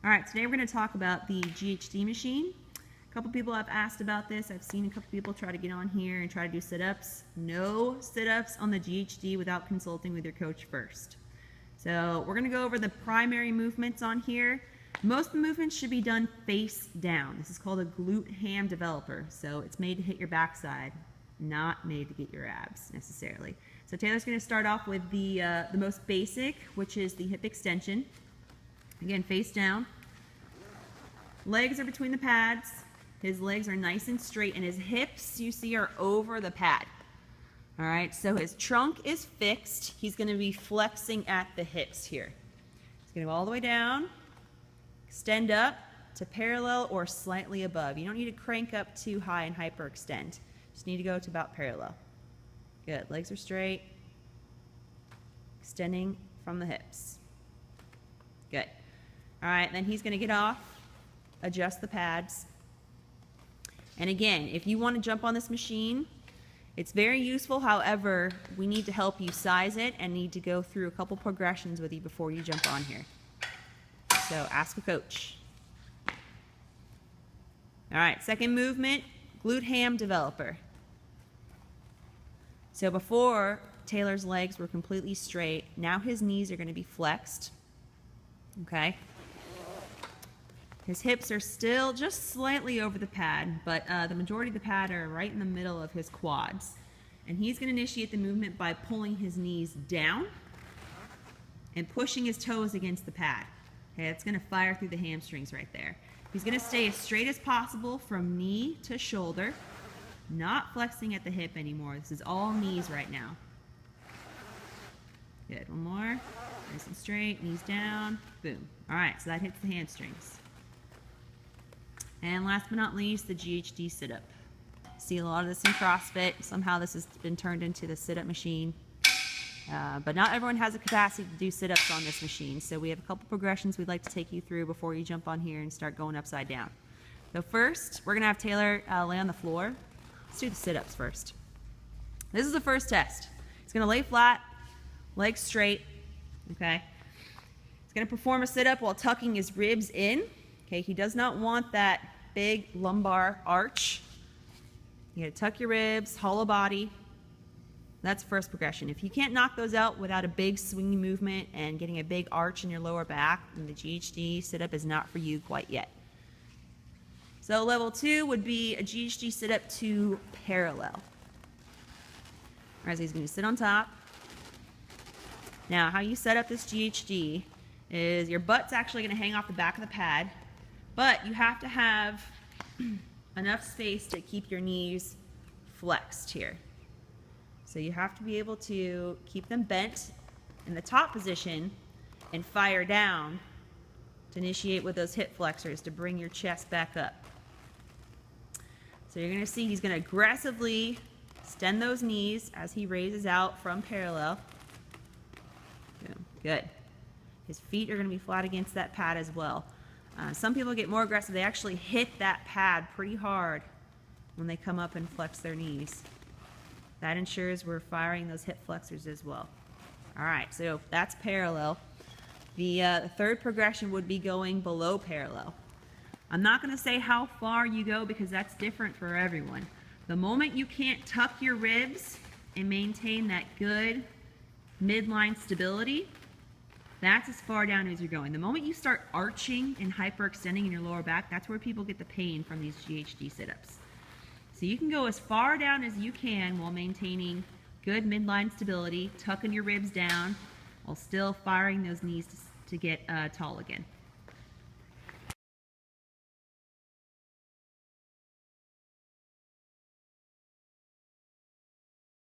All right, today we're going to talk about the GHD machine. A couple people have asked about this. I've seen a couple people try to get on here and try to do sit-ups. No sit-ups on the GHD without consulting with your coach first. So we're going to go over the primary movements on here. Most of the movements should be done face down. This is called a glute ham developer. So it's made to hit your backside, not made to get your abs necessarily. So Taylor's going to start off with the most basic, which is the hip extension. Again, face down. Legs are between the pads. His legs are nice and straight, and his hips, you see, are over the pad. All right, so his trunk is fixed. He's going to be flexing at the hips here. He's going to go all the way down, extend up to parallel or slightly above. You don't need to crank up too high and hyperextend. Just need to go to about parallel. Good, legs are straight, extending from the hips. Good. All right, then he's going to get off, adjust the pads. And again, if you want to jump on this machine, it's very useful. However, we need to help you size it and need to go through a couple progressions with you before you jump on here. So ask a coach. All right, second movement, glute ham developer. So before, Taylor's legs were completely straight. Now his knees are going to be flexed. Okay? His hips are still just slightly over the pad, but the majority of the pad are right in the middle of his quads. And he's going to initiate the movement by pulling his knees down and pushing his toes against the pad. Okay, it's going to fire through the hamstrings right there. He's going to stay as straight as possible from knee to shoulder, not flexing at the hip anymore. This is all knees right now. Good, one more. Nice and straight, knees down, boom. All right, so that hits the hamstrings. And last but not least, the GHD sit-up. See a lot of this in CrossFit. Somehow this has been turned into the sit-up machine. But not everyone has the capacity to do sit-ups on this machine. So we have a couple progressions we'd like to take you through before you jump on here and start going upside down. So first, we're going to have Taylor lay on the floor. Let's do the sit-ups first. This is the first test. He's going to lay flat, legs straight. Okay. He's going to perform a sit-up while tucking his ribs in. Okay, he does not want that big lumbar arch. You gotta tuck your ribs, hollow body. That's the first progression. If you can't knock those out without a big swingy movement and getting a big arch in your lower back, then the GHD sit-up is not for you quite yet. So level 2 would be a GHD sit-up to parallel. All right, so he's gonna sit on top. Now, how you set up this GHD is your butt's actually gonna hang off the back of the pad, but you have to have enough space to keep your knees flexed here. So you have to be able to keep them bent in the top position and fire down to initiate with those hip flexors to bring your chest back up. So you're going to see he's going to aggressively extend those knees as he raises out from parallel. Good. His feet are going to be flat against that pad as well. Some people get more aggressive. They actually hit that pad pretty hard when they come up and flex their knees. That ensures we're firing those hip flexors as well. All right, so that's parallel. The third progression would be going below parallel. I'm not going to say how far you go because that's different for everyone. The moment you can't tuck your ribs and maintain that good midline stability, that's as far down as you're going. The moment you start arching and hyperextending in your lower back, that's where people get the pain from these GHD sit-ups. So you can go as far down as you can while maintaining good midline stability, tucking your ribs down, while still firing those knees to get tall again.